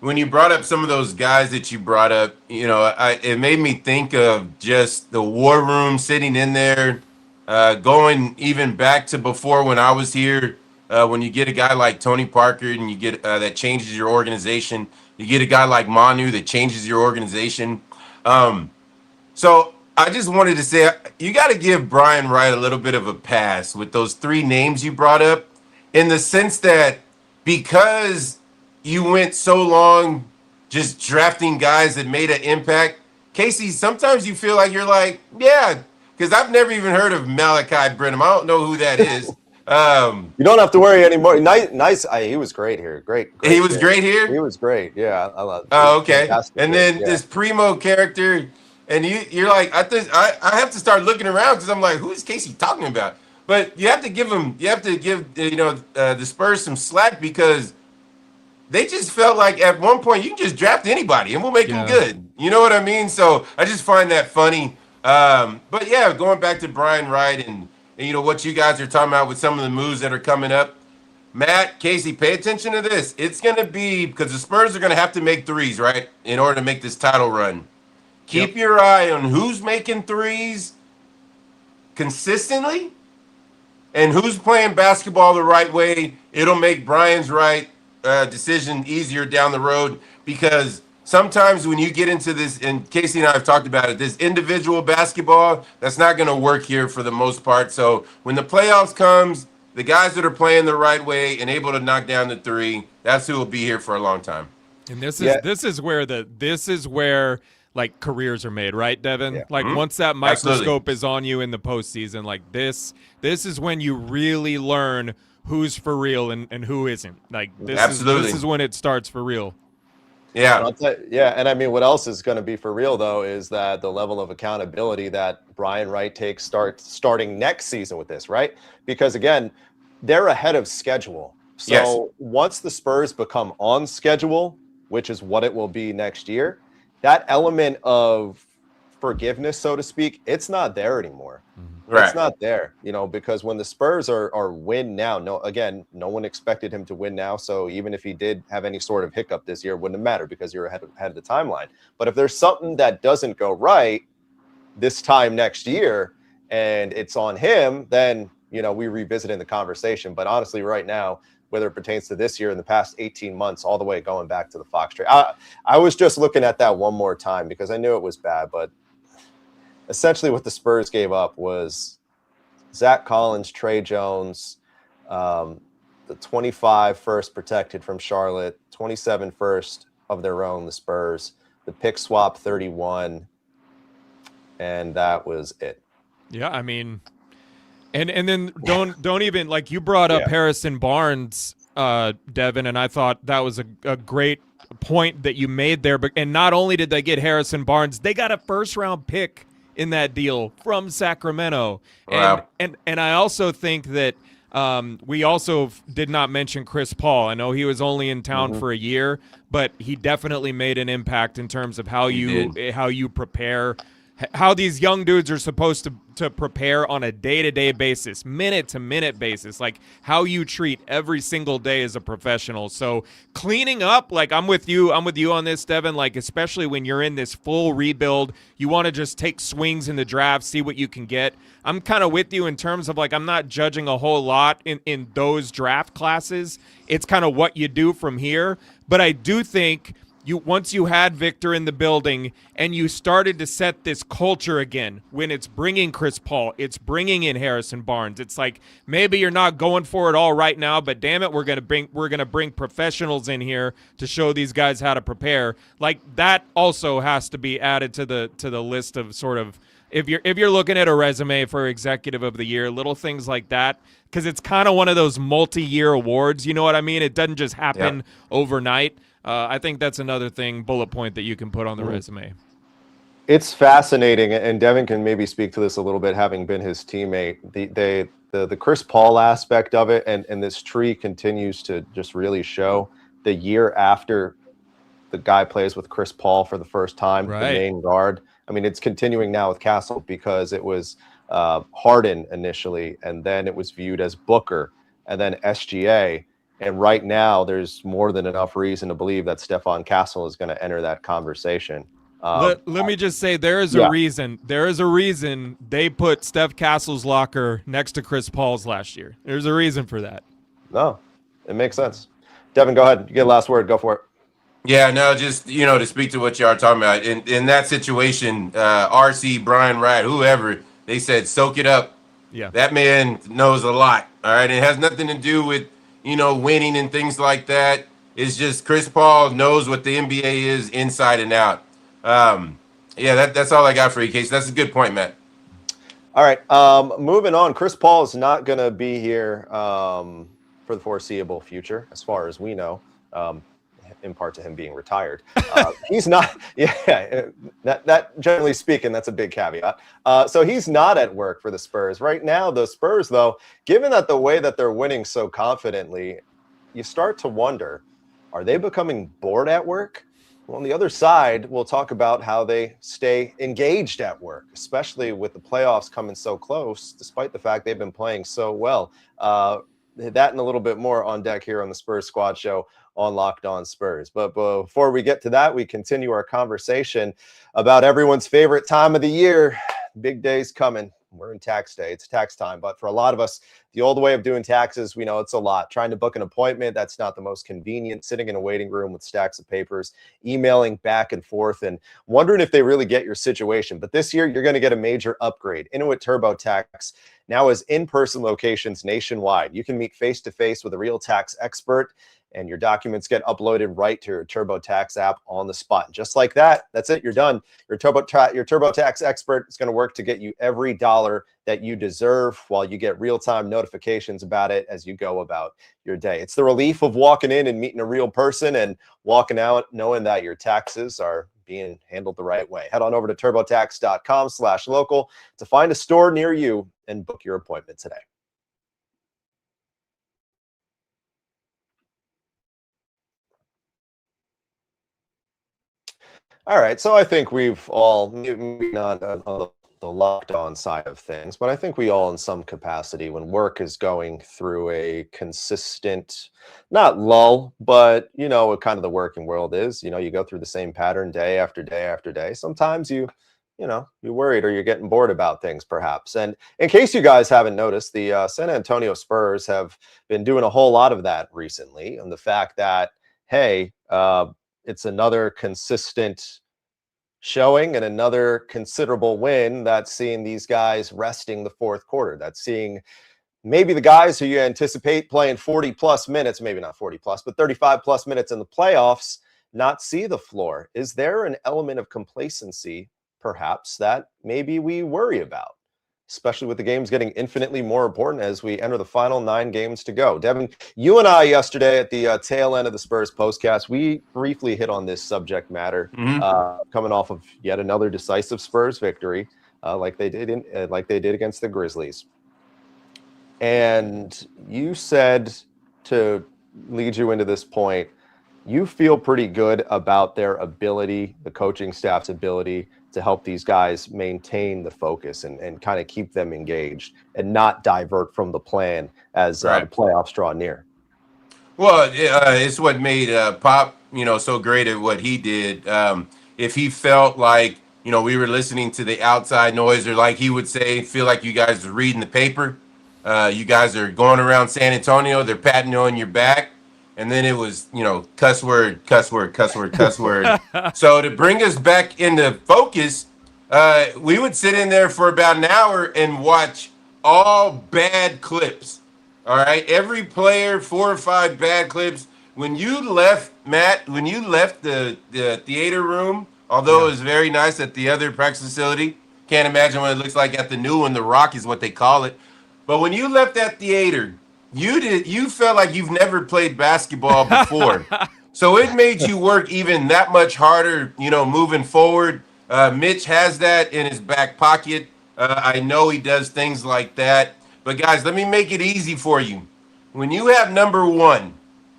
When you brought up some of those guys that you brought up, it made me think of just the war room sitting in there, going even back to before when I was here. When you get a guy like Tony Parker and you get that changes your organization, you get a guy like Manu that changes your organization. So I just wanted to say, you got to give Brian Wright a little bit of a pass with those three names you brought up, in the sense that because you went so long just drafting guys that made an impact, Casey, sometimes you feel like you're like, yeah, because I've never even heard of Malachi Brenham. I don't know who that is. You don't have to worry anymore. Nice. He was great here. Great. He was great here? He was great. Yeah. I love it. Oh, okay. And then this Primo character, and you're like, I have to start looking around because I'm like, who is Casey talking about? But you have to give the Spurs some slack, because they just felt like at one point you can just draft anybody and we'll make them good. You know what I mean? So I just find that funny. But yeah, going back to Brian Wright and what you guys are talking about with some of the moves that are coming up. Matt, Casey, pay attention to this. It's going to be, because the Spurs are going to have to make threes, right, in order to make this title run. Keep your eye on who's making threes consistently and who's playing basketball the right way. It'll make Brian's right decision easier down the road, because sometimes when you get into this, and Casey and I have talked about it, this individual basketball, that's not going to work here for the most part. So when the playoffs comes, the guys that are playing the right way and able to knock down the three, that's who will be here for a long time. And this is where like careers are made, right, Devin? Yeah. Like once that microscope is on you in the postseason, like this is when you really learn who's for real and who isn't. Like this is when it starts for real. Yeah. And I mean, what else is going to be for real, though, is that the level of accountability that Brian Wright takes starting next season with this, right? Because, again, they're ahead of schedule. So once the Spurs become on schedule, which is what it will be next year, that element of forgiveness, so to speak, it's not there anymore. Right. It's not there, because when the Spurs are win now, no one expected him to win now. So even if he did have any sort of hiccup this year, it wouldn't have mattered because you're ahead of the timeline. But if there's something that doesn't go right this time next year and it's on him, then, we revisit in the conversation. But honestly, right now, whether it pertains to this year in the past 18 months, all the way going back to the Fox trade, I was just looking at that one more time because I knew it was bad, but essentially what the Spurs gave up was Zach Collins, Trey Jones, the 25 first protected from Charlotte, 27 first of their own, the Spurs, the pick swap 31, and that was it. Yeah, I mean, and then don't even, like, you brought up Harrison Barnes, Devin, and I thought that was a great point that you made there. But and not only did they get Harrison Barnes, they got a first-round pick in that deal from Sacramento. Wow. And I also think that we also did not mention Chris Paul. I know he was only in town for a year, but he definitely made an impact in terms of how you prepare how these young dudes are supposed to prepare on a day-to-day basis, minute-to-minute basis, like how you treat every single day as a professional. So cleaning up, like I'm with you on this, Devin, like especially when you're in this full rebuild, you want to just take swings in the draft, see what you can get. I'm kind of with you in terms of like I'm not judging a whole lot in those draft classes. It's kind of what you do from here. But I do think once you had Victor in the building and you started to set this culture again, when it's bringing Chris Paul, it's bringing in Harrison Barnes. It's like maybe you're not going for it all right now, but damn it, we're gonna bring professionals in here to show these guys how to prepare. Like that also has to be added to the list of sort of if you're looking at a resume for Executive of the Year, little things like that, because it's kind of one of those multi-year awards. You know what I mean? It doesn't just happen overnight. I think that's another bullet point that you can put on the resume. It's fascinating, and Devin can maybe speak to this a little bit, having been his teammate. The Chris Paul aspect of it, and this tree continues to just really show the year after the guy plays with Chris Paul for the first time, the main guard. I mean, it's continuing now with Castle because it was Harden initially, and then it was viewed as Booker, and then SGA. And right now, there's more than enough reason to believe that Stephon Castle is going to enter that conversation. Let me just say there is a reason. There is a reason they put Steph Castle's locker next to Chris Paul's last year. There's a reason for that. No, it makes sense. Devin, go ahead. You get the last word. Go for it. Yeah, no, just, to speak to what you are talking about. In that situation, RC, Brian Wright, whoever, they said, soak it up. Yeah. That man knows a lot, all right? It has nothing to do with, winning and things like that. It's just Chris Paul knows what the NBA is inside and out. That's all I got for you, Casey. That's a good point, Matt. All right, moving on. Chris Paul is not going to be here for the foreseeable future, as far as we know, in part to him being retired. He's not, that generally speaking, that's a big caveat. So he's not at work for the Spurs. Right now, the Spurs, though, given that the way that they're winning so confidently, you start to wonder, are they becoming bored at work? Well, on the other side, we'll talk about how they stay engaged at work, especially with the playoffs coming so close, despite the fact they've been playing so well. That and a little bit more on deck here on the Spurs Squad Show on Locked On Spurs. But before we get to that, we continue our conversation about everyone's favorite time of the year. Big day's coming. We're in tax day. It's tax time. But for a lot of us, the old way of doing taxes, we know it's a lot. Trying to book an appointment, that's not the most convenient. Sitting in a waiting room with stacks of papers, emailing back and forth, and wondering if they really get your situation. But this year, you're going to get a major upgrade. Intuit TurboTax now has in-person locations nationwide. You can meet face-to-face with a real tax expert, and your documents get uploaded right to your TurboTax app on the spot. Just like that, that's it. You're done. Your TurboTax expert is going to work to get you every dollar that you deserve while you get real-time notifications about it as you go about your day. It's the relief of walking in and meeting a real person and walking out knowing that your taxes are being handled the right way. Head on over to turbotax.com/local to find a store near you and book your appointment today. All right, so I think we've all, maybe not on the locked on side of things, but I think we all in some capacity, when work is going through a consistent, not lull, but what kind of the working world is, you go through the same pattern day after day after day. Sometimes you're worried or you're getting bored about things perhaps. And in case you guys haven't noticed, the San Antonio Spurs have been doing a whole lot of that recently. And the fact that, hey, it's another consistent showing and another considerable win that's seeing these guys resting the fourth quarter. That's seeing maybe the guys who you anticipate playing 40 plus minutes, maybe not 40 plus, but 35 plus minutes in the playoffs, not see the floor. Is there an element of complacency, perhaps, that maybe we worry about, especially with the games getting infinitely more important as we enter the final 9 games to go? Devin, you and I yesterday at the tail end of the Spurs postcast, we briefly hit on this subject matter, coming off of yet another decisive Spurs victory, like they did against the Grizzlies. And you said, to lead you into this point, you feel pretty good about their ability, the coaching staff's ability to help these guys maintain the focus and kind of keep them engaged and not divert from the plan as the playoffs draw near. Well, it's what made Pop, so great at what he did. If he felt like, we were listening to the outside noise, or like he would say, feel like you guys are reading the paper. You guys are going around San Antonio. They're patting you on your back. And then it was, cuss word, cuss word, cuss word, cuss word. So to bring us back into focus, we would sit in there for about an hour and watch all bad clips. All right, every player, 4 or 5 bad clips. When you left, Matt, the theater room, although it was very nice at the other practice facility, can't imagine what it looks like at the new one. The Rock is what they call it. But when you left that theater, you felt like you've never played basketball before. So it made you work even that much harder, moving forward. Mitch has that in his back pocket. I know he does things like that. But, guys, let me make it easy for you. When you have number one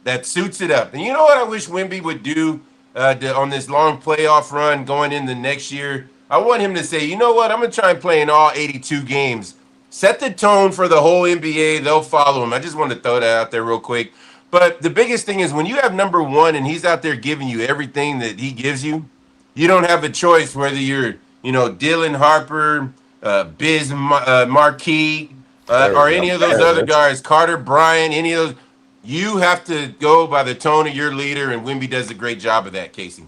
that suits it up, and you know what I wish Wemby would do on this long playoff run going into next year? I want him to say, you know what, I'm going to try and play in all 82 games. Set the tone for the whole NBA. They'll follow him. I just want to throw that out there real quick. But the biggest thing is when you have number one and he's out there giving you everything that he gives you, you don't have a choice whether you're, Dylan Harper, Biz Marquis, or any of those other guys, Carter Bryant, any of those. You have to go by the tone of your leader, and Wemby does a great job of that, Casey.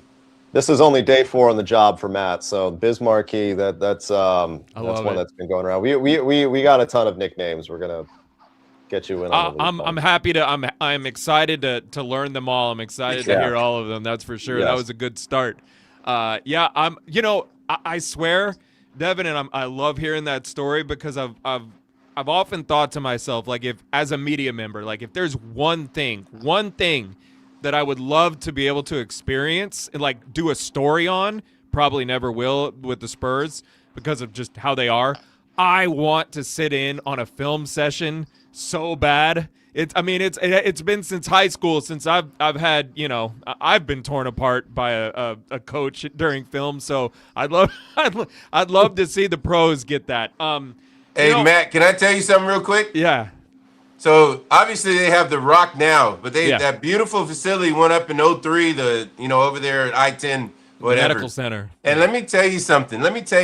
This is only day 4 on the job for Matt, so Biz Marquis, that's one that's been going around. We got a ton of nicknames. We're gonna get you in on. I'm happy to. I'm excited to learn them all. I'm excited to hear all of them. That's for sure. Yes. That was a good start. I swear, Devin, and I love hearing that story because I've often thought to myself, like, if as a media member, like if there's one thing that I would love to be able to experience and like do a story on, probably never will with the Spurs because of just how they are. I want to sit in on a film session so bad. It's been since high school since I've had, I've been torn apart by a coach during film. So I'd love to see the pros get that. Hey, Matt, can I tell you something real quick? Yeah. So obviously they have the Rock now, but that beautiful facility went up in 03, over there at I-10, whatever. Medical center. And let me tell you something. Let me tell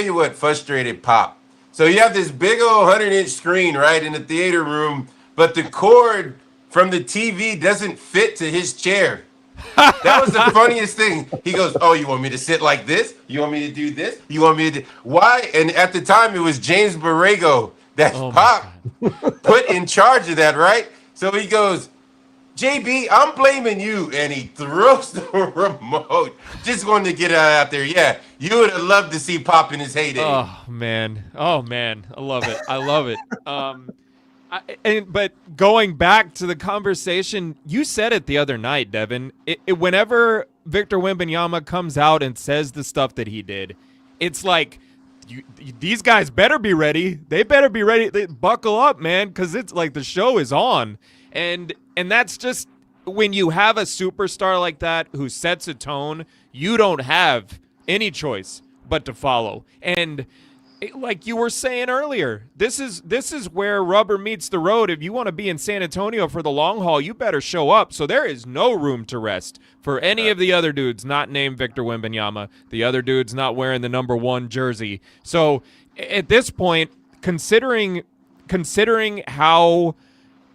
you what frustrated Pop. So you have this big old 100-inch screen, right, in the theater room, but the cord from the TV doesn't fit to his chair. That was the funniest thing. He goes, oh, you want me to sit like this? You want me to do this? You want me to do... Why? And at the time, it was James Borrego that Pop put in charge of that, right? So he goes, JB, I'm blaming you. And he throws the remote. Just wanted to get it out there. Yeah, you would have loved to see Pop in his heyday. Oh, man. I love it. But going back to the conversation, you said it the other night, Devin. Whenever Victor Wembanyama comes out and says the stuff that he did, it's like these guys better be ready. They better be ready. They buckle up, man, because it's like the show is on. And that's just when you have a superstar like that who sets a tone, you don't have any choice but to follow. And like you were saying earlier, this is where rubber meets the road. If you want to be in San Antonio for the long haul, you better show up. So there is no room to rest for any of the other dudes not named Victor Wembanyama, the other dudes not wearing the number 1 jersey. So at this point, considering how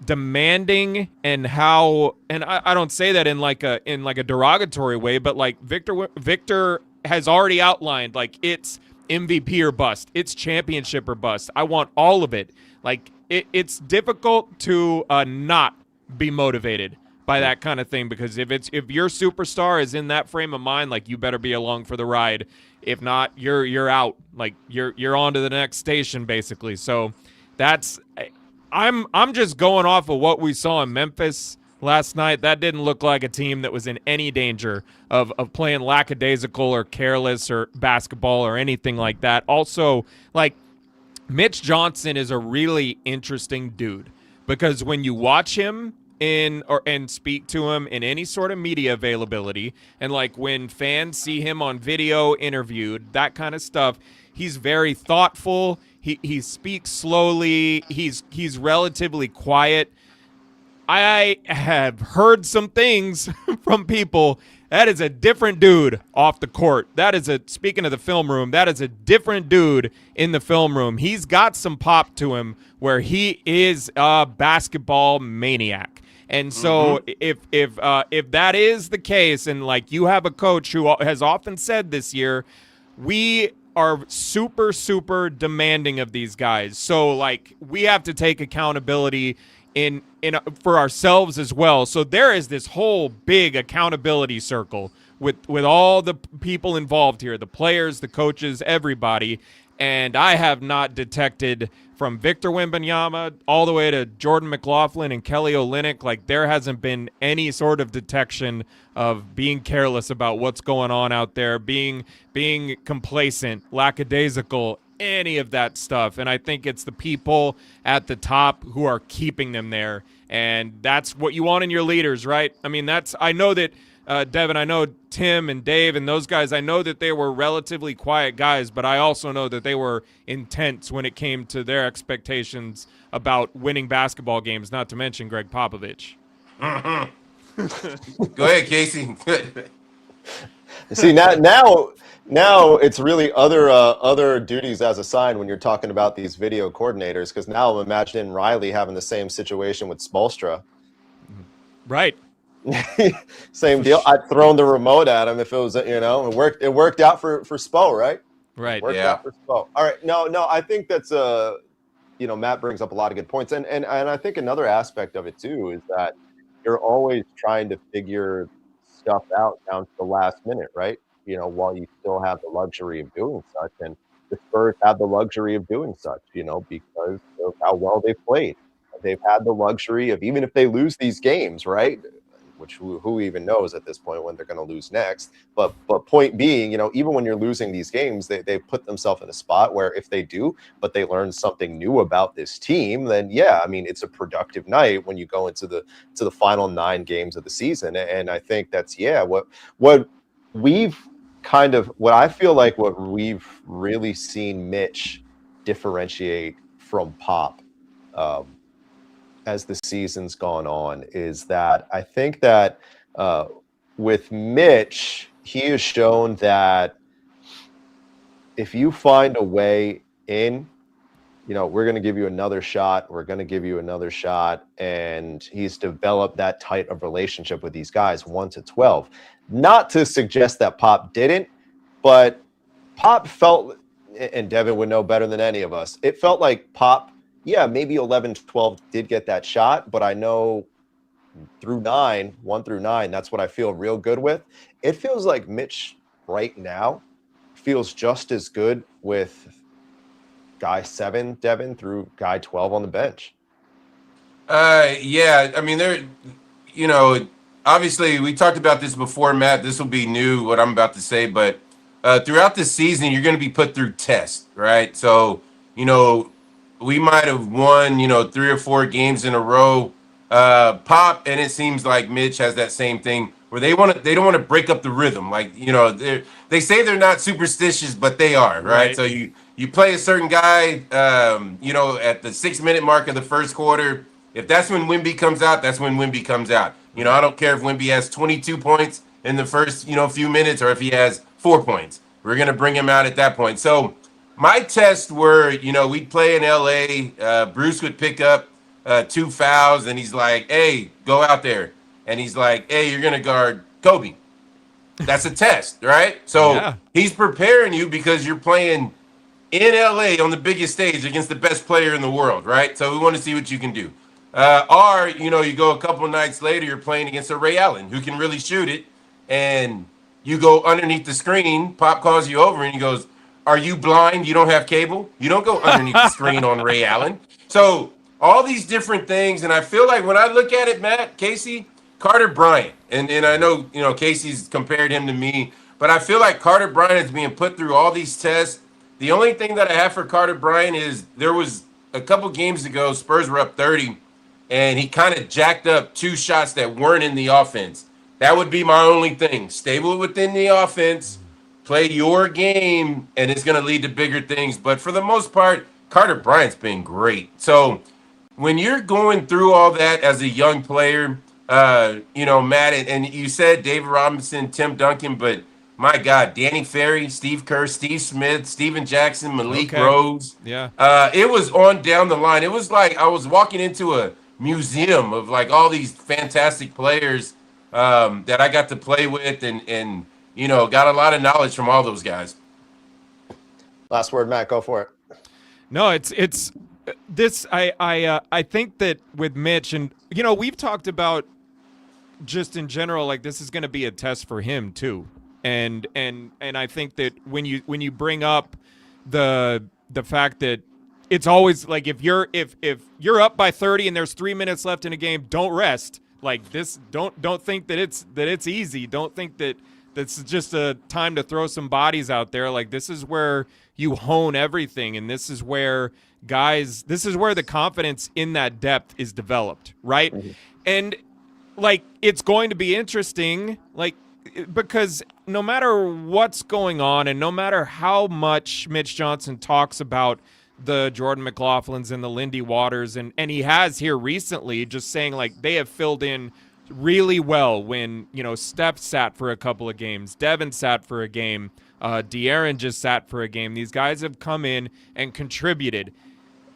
demanding and how, and I don't say that in like a derogatory way, but like Victor has already outlined, like, it's MVP or bust. It's championship or bust. I want all of it. Like, it's difficult to not be motivated by that kind of thing, because if your superstar is in that frame of mind, like, you better be along for the ride. If not, you're out. Like, you're on to the next station, basically. So that's I'm just going off of what we saw in Memphis last night. That didn't look like a team that was in any danger of playing lackadaisical or careless or basketball or anything like that. Also, like, Mitch Johnson is a really interesting dude, because when you watch him and speak to him in any sort of media availability. And like when fans see him on video interviewed, that kind of stuff, he's very thoughtful. He speaks slowly. He's relatively quiet. I have heard some things from people. That is a different dude off the court. Speaking of the film room, that is a different dude in the film room. He's got some pop to him where he is a basketball maniac. And so if that is the case, and like you have a coach who has often said this year, we are super, super demanding of these guys. So like we have to take accountability in for ourselves as well. So there is this whole big accountability circle with all the people involved here, the players, the coaches, everybody. And I have not detected, from Victor Wembanyama all the way to Jordan McLaughlin and Kelly Olynyk, like there hasn't been any sort of detection of being careless about what's going on out there, being complacent, lackadaisical, any of that stuff. And I think it's the people at the top who are keeping them there. And that's what you want in your leaders, right? I mean, I know that, Devin, I know Tim and Dave and those guys, I know that they were relatively quiet guys, but I also know that they were intense when it came to their expectations about winning basketball games, not to mention Greg Popovich. Go ahead, Casey. See, now it's really other duties as assigned when you're talking about these video coordinators, because now I'm imagining Riley having the same situation with Spoelstra. Right. Same deal. I'd thrown the remote at him if it was, it worked out for Spo, right? Right. Worked out for Spo. All right. No, I think that's Matt brings up a lot of good points. And I think another aspect of it too is that you're always trying to figure stuff out down to the last minute, right? While you still have the luxury of doing such. And the Spurs have the luxury of doing such, because of how well they played. They've had the luxury of, even if they lose these games, right? Which who even knows at this point when they're going to lose next. But point being, even when you're losing these games, they put themselves in a spot where if they do, but they learn something new about this team, then yeah, I mean, it's a productive night when you go into the final 9 games of the season. And I think that's, what I feel like what we've really seen Mitch differentiate from Pop as the season's gone on is that I think that with Mitch, he has shown that if you find a way in, we're going to give you another shot. We're going to give you another shot. And he's developed that tight of relationship with these guys, 1 to 12. Not to suggest that Pop didn't, but Pop felt, and Devin would know better than any of us, it felt like Pop, maybe 11 to 12 did get that shot, but I know 1 through 9, that's what I feel real good with. It feels like Mitch right now feels just as good with guy 7, Devin, through guy 12 on the bench. I mean, obviously we talked about this before, Matt. This will be new, what I'm about to say, but throughout the season, you're going to be put through tests, right? So, we might have won, 3 or 4 games in a row. Pop, and it seems like Mitch has that same thing where they don't want to break up the rhythm. Like, they say they're not superstitious, but they are, right? So you play a certain guy, at the 6-minute mark of the first quarter. If that's when Wemby comes out, that's when Wemby comes out. I don't care if Wemby has 22 points in the first, few minutes, or if he has 4 points. We're going to bring him out at that point. So my tests were, we'd play in LA. Bruce would pick up 2 fouls, and he's like, hey, go out there. And he's like, hey, you're going to guard Kobe. That's a test, right? So he's preparing you because you're playing in LA on the biggest stage against the best player in the world, right? So we want to see what you can do. Or, you go a couple nights later, you're playing against a Ray Allen who can really shoot it, and you go underneath the screen, Pop calls you over, and he goes, are you blind? You don't have cable? You don't go underneath the screen on Ray Allen. So all these different things, and I feel like when I look at it, Matt, Casey, Carter Bryant, and I know, Casey's compared him to me, but I feel like Carter Bryant is being put through all these tests. The only thing that I have for Carter Bryant is there was a couple games ago, Spurs were up 30, and he kind of jacked up 2 shots that weren't in the offense. That would be my only thing. Stable within the offense, play your game, and it's going to lead to bigger things. But for the most part, Carter Bryant's been great. So when you're going through all that as a young player, Matt, and you said David Robinson, Tim Duncan, but my God, Danny Ferry, Steve Kerr, Steve Smith, Steven Jackson, Malik Rose. Yeah. It was on down the line. It was like I was walking into a museum of like all these fantastic players that I got to play with and got a lot of knowledge from all those guys. Last word, Matt, go for it. No, it's this. I think that with Mitch, and we've talked about just in general, like this is going to be a test for him too. And I think that when you bring up the fact that it's always like if you're up by 30 and there's 3 minutes left in a game, don't rest. Like this, don't think that it's easy. Don't think that that's just a time to throw some bodies out there. Like this is where you hone everything, and this is where the confidence in that depth is developed, right? Mm-hmm. And like it's going to be interesting, like because no matter what's going on and no matter how much Mitch Johnson talks about the Jordan McLaughlins and the Lindy Waters, and he has here recently just saying like they have filled in really well when, Steph sat for a couple of games, Devin sat for a game, De'Aaron just sat for a game. These guys have come in and contributed.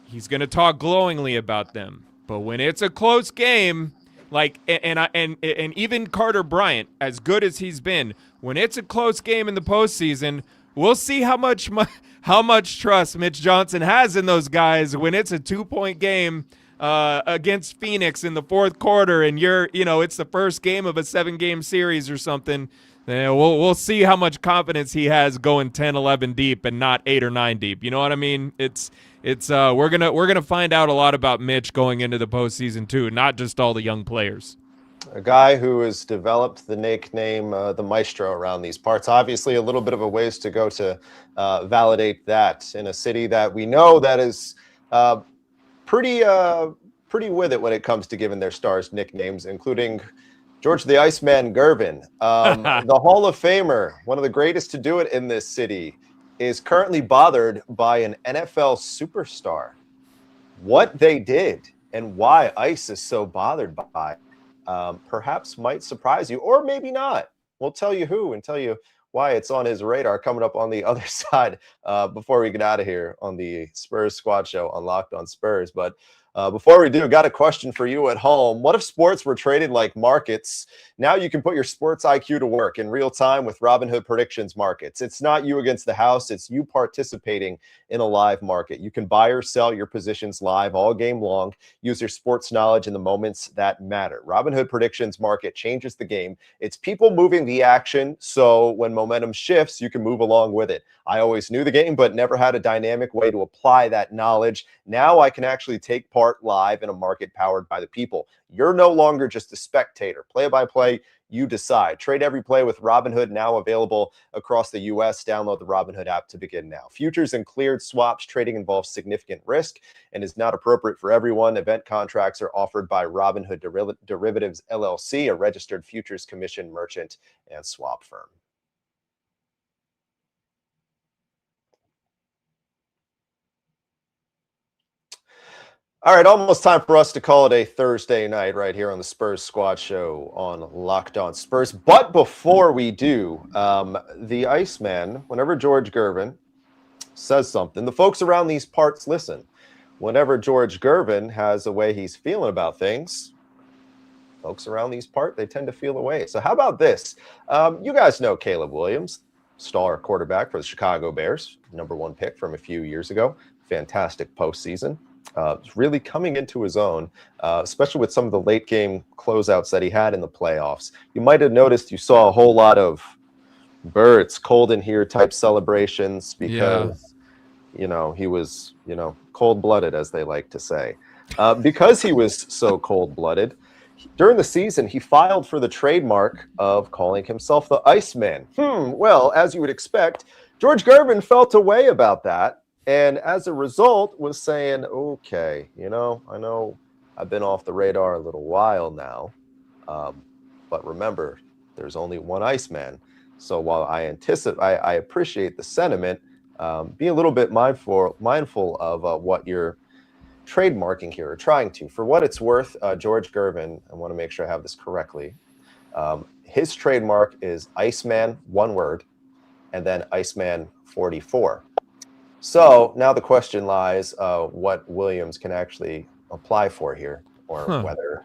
He's going to talk glowingly about them. But when it's a close game, like and even Carter Bryant, as good as he's been, when it's a close game in the postseason, we'll see how much trust Mitch Johnson has in those guys when it's a 2-point game against Phoenix in the fourth quarter, and it's the first game of a 7-game series or something. We'll see how much confidence he has going 10, 11 deep and not 8 or 9 deep. You know what I mean? We're gonna find out a lot about Mitch going into the postseason too, not just all the young players. A guy who has developed the nickname the Maestro around these parts. Obviously, a little bit of a ways to go to validate that in a city that we know that is pretty with it when it comes to giving their stars nicknames, including George the Iceman Gervin, the Hall of Famer, one of the greatest to do it in this city, is currently bothered by an NFL superstar. What they did and why Ice is so bothered by perhaps might surprise you, or maybe not. We'll tell you who and tell you why it's on his radar coming up on the other side before we get out of here on the Spurs Squad Show on Locked on Spurs. But before we do, got a question for you at home. What if sports were traded like markets? Now you can put your sports IQ to work in real time with Robinhood predictions markets. It's not you against the house. It's you participating in a live market. You can buy or sell your positions live all game long. Use your sports knowledge in the moments that matter. Robinhood predictions market changes the game. It's people moving the action, so when momentum shifts, you can move along with it. I always knew the game, but never had a dynamic way to apply that knowledge. Now I can actually take part live in a market powered by the people. You're no longer just a spectator. Play by play, you decide. Trade every play with Robinhood, now available across the U.S. Download the Robinhood app to begin now. Futures and cleared swaps trading involves significant risk and is not appropriate for everyone. Event contracts are offered by Robinhood Derivatives LLC, a registered futures commission merchant and swap firm. All right, almost time for us to call it a Thursday night right here on the Spurs Squad Show on Locked on Spurs. But before we do, the Iceman, whenever George Gervin says something, the folks around these parts listen. Whenever George Gervin has a way he's feeling about things, folks around these parts, they tend to feel away. So how about this? You guys know Caleb Williams, star quarterback for the Chicago Bears, #1 pick from a few years ago. Fantastic postseason. Really coming into his own, especially with some of the late game closeouts that he had in the playoffs. You might have noticed you saw a whole lot of Birds cold in here type celebrations because, he was, cold-blooded, as they like to say. Because he was so cold-blooded, during the season, he filed for the trademark of calling himself the Iceman. Well, as you would expect, George Gervin felt a way about that. And as a result was saying, okay, I know I've been off the radar a little while now. But remember, there's only one Iceman. So while I appreciate the sentiment, be a little bit mindful of what you're trademarking here, or trying to. For what it's worth, George Gervin, I want to make sure I have this correctly. His trademark is Iceman, one word, and then Iceman 44. So now the question lies, what Williams can actually apply for here, or whether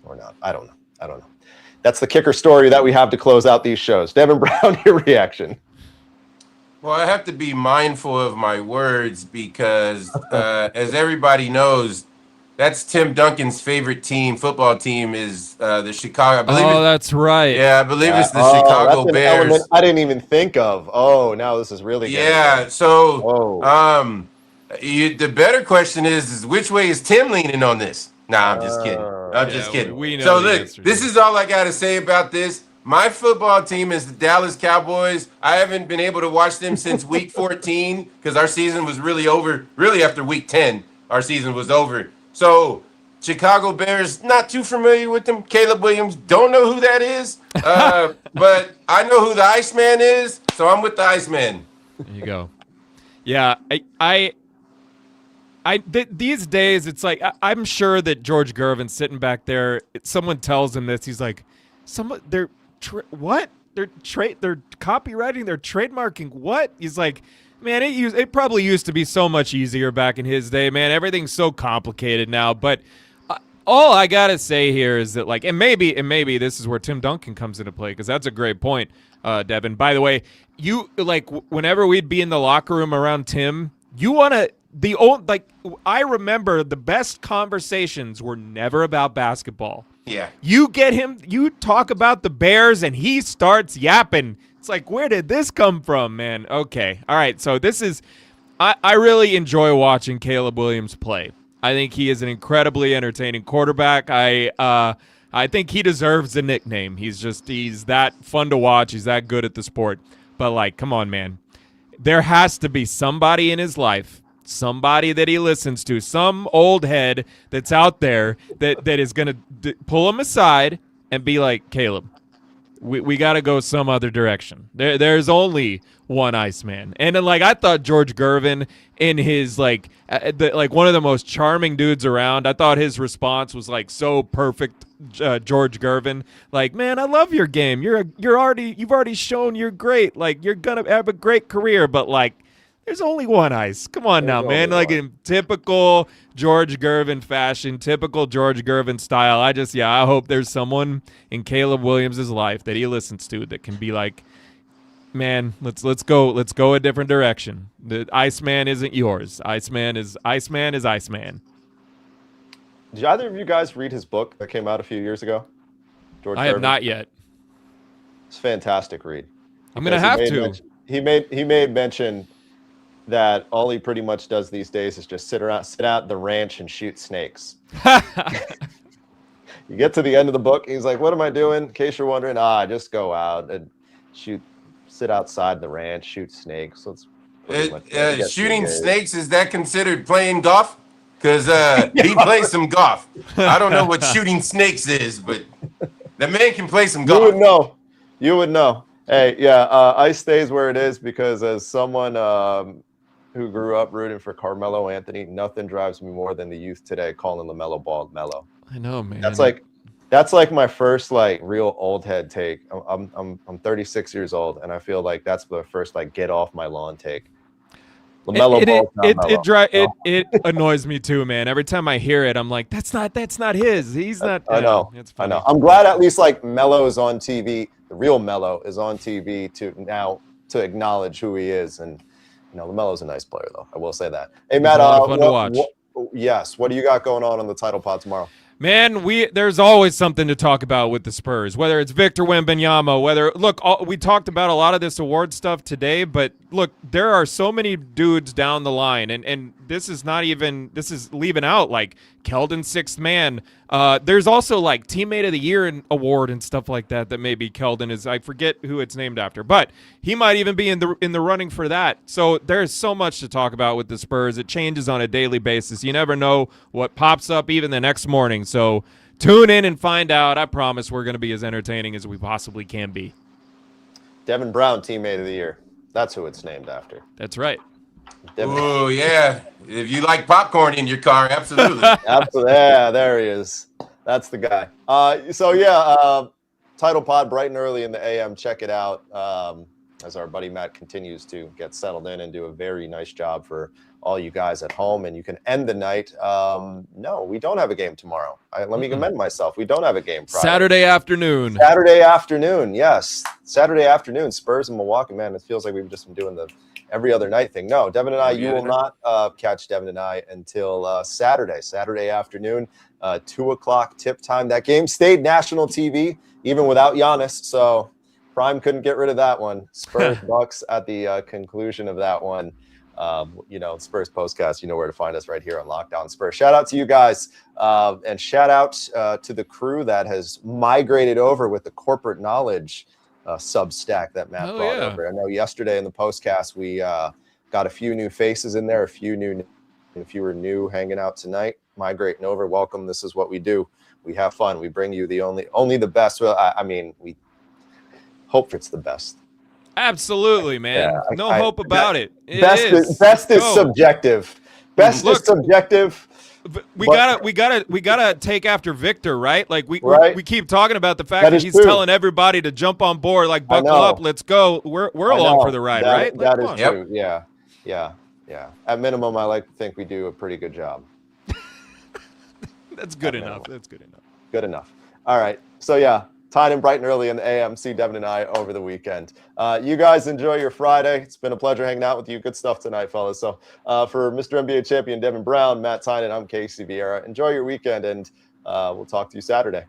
or not. I don't know. That's the kicker story that we have to close out these shows. Devin Brown, your reaction. Well, I have to be mindful of my words because, as everybody knows, that's Tim Duncan's favorite football team is the Chicago. That's right. Yeah, I believe it's the Chicago that's Bears. Element I didn't even think of. Oh, now this is really good. Yeah, so the better question is which way is Tim leaning on this? Nah, I'm just kidding. I'm just kidding. We know so the look, this is all I got to say about this. My football team is the Dallas Cowboys. I haven't been able to watch them since week 14 because our season was really over. Really, after week 10, our season was over. So, Chicago Bears, not too familiar with them. Caleb Williams, don't know who that is. But I know who the Iceman is, so I'm with the Iceman. There you go. Yeah, these days, it's like I'm sure that George Gervin's sitting back there. Someone tells him this. He's like, what? They're copywriting. They're trademarking. What? He's like, man, it probably used to be so much easier back in his day, man. Everything's so complicated now. But all I gotta say here is that, like, and maybe this is where Tim Duncan comes into play, because that's a great point, Devin. By the way, you like whenever we'd be in the locker room around Tim, I remember the best conversations were never about basketball. Yeah. You get him, you talk about the Bears, and he starts yapping. It's like, where did this come from, man? Okay. All right. So this is, I really enjoy watching Caleb Williams play. I think he is an incredibly entertaining quarterback. I think he deserves a nickname. He's that fun to watch. He's that good at the sport. But, like, come on, man. There has to be somebody in his life, somebody that he listens to, some old head that's out there that is going to pull him aside and be like, Caleb, we got to go some other direction. There's only one Iceman. And then, like, I thought George Gervin, in his one of the most charming dudes around, I thought his response was like so perfect. George Gervin, like, man, I love your game. You've already shown you're great. Like, you're gonna have a great career, but, like, there's only one ice. Come on now, man. Like, in typical George Gervin fashion, typical George Gervin style. I hope there's someone in Caleb Williams' life that he listens to that can be like, man, let's go a different direction. The Iceman isn't yours. Iceman is Iceman. Did either of you guys read his book that came out a few years ago? George Gervin? Have not yet. It's a fantastic read. I'm gonna have to. He made mention that all he pretty much does these days is just sit out the ranch and shoot snakes. You get to the end of the book, he's like, "What am I doing?" In case you're wondering, just go out and sit outside the ranch, shoot snakes. So it's shooting snakes, is that considered playing golf? Because he plays some golf. I don't know what shooting snakes is, but the man can play some golf. You would know. Hey, yeah, ice stays where it is because, as someone who grew up rooting for Carmelo Anthony, nothing drives me more than the youth today calling LaMelo Ball Melo. I know, man. That's like my first, like, real old head take. I'm 36 years old, and I feel like that's the first, like, get off my lawn take. It annoys me too, man. Every time I hear it, I'm like, that's not his. He's not. I know. I'm glad at least, like, Melo is on TV. The real Melo is on TV to acknowledge who he is, and LaMelo's a nice player, though. I will say that. Hey, Matt, fun to watch. What do you got going on the title pod tomorrow? Man, there's always something to talk about with the Spurs, whether it's Victor Wembanyama, we talked about a lot of this award stuff today, but look, there are so many dudes down the line, and this is leaving out, like, Keldon sixth man. There's also like teammate of the year award and stuff like that maybe Keldon is. I forget who it's named after, but he might even be in the running for that. So there's so much to talk about with the Spurs. It changes on a daily basis. You never know what pops up even the next morning. So tune in and find out. I promise we're going to be as entertaining as we possibly can be. Devin Brown, teammate of the year. That's who it's named after. That's right. Oh, yeah. If you like popcorn in your car, absolutely. Absolutely. Yeah, there he is. That's the guy. Title pod bright and early in the AM. Check it out as our buddy Matt continues to get settled in and do a very nice job for all you guys at home. And you can end the night. No, we don't have a game tomorrow. Let me commend myself. We don't have a game Friday. Saturday afternoon. Saturday afternoon, yes. Saturday afternoon, Spurs in Milwaukee. Man, it feels like we've just been doing the every other night thing. No, Devin and I, you will not catch Devin and I until Saturday afternoon, 2 o'clock tip time. That game stayed national TV, even without Giannis. So Prime couldn't get rid of that one. Spurs Bucks at the conclusion of that one. Spurs Postcast, you know where to find us right here on Locked On Spurs. Shout out to you guys and shout out to the crew that has migrated over with the corporate knowledge Substack that Matt brought over. I know yesterday in the Postcast we got a few new faces in there, if you were new hanging out tonight, migrating over, welcome. This is what we do. We have fun. We bring you the only the best. Well, we hope it's the best. Absolutely, man. Yeah, no hope about it. Best is subjective. Best is subjective. We gotta take after Victor, right? Like we keep talking about the fact that he's telling everybody to jump on board, like buckle up, let's go. We're along for the ride, right? That is true. Yeah. At minimum, I like to think we do a pretty good job. That's good enough. Good enough. All right. So yeah, Tynan bright and early in the AM. See Devin and I over the weekend. You guys enjoy your Friday. It's been a pleasure hanging out with you. Good stuff tonight, fellas. So for Mr. NBA champion Devin Brown, Matt Tynan, I'm Casey Viera. Enjoy your weekend, and we'll talk to you Saturday.